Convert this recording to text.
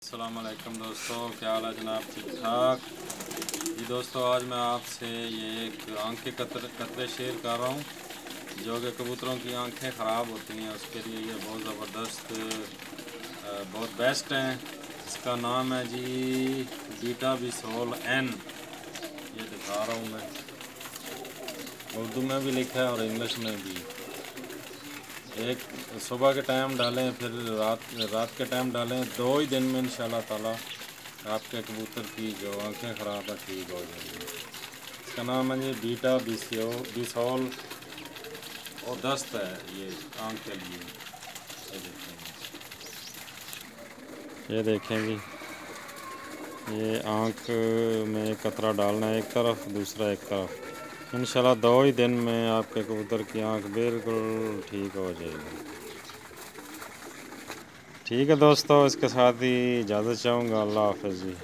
अस्सलाम वालेकुम दोस्तों, क्या हाल है जनाब? ठीक ठाक जी। दोस्तों आज मैं आपसे ये एक आँख के कतरे शेयर कर रहा हूँ जो कि कबूतरों की आंखें ख़राब होती हैं, उसके लिए ये बहुत ज़बरदस्त बहुत बेस्ट हैं। इसका नाम है जी बीटा बिसोल एन। ये दिखा रहा हूँ मैं, उर्दू में भी लिखा है और इंग्लिश में भी। एक सुबह के टाइम डालें, फिर रात के टाइम डालें। 2 ही दिन में इंशाल्लाह ताला आपके कबूतर की जो आंखें ख़राब है ठीक हो जाएंगी। इसका नाम है जी बीटा बिसोल और दस्त है ये आँख के लिए। ये देखें जी, ये आँख में कतरा डालना है एक तरफ, दूसरा एक तरफ। इंशाल्लाह 2 ही दिन में आपके कबूतर की आँख बिल्कुल ठीक हो जाएगी। ठीक है दोस्तों, इसके साथ ही इजाज़त चाहूँगा। अल्लाह हाफ़िज़ जी।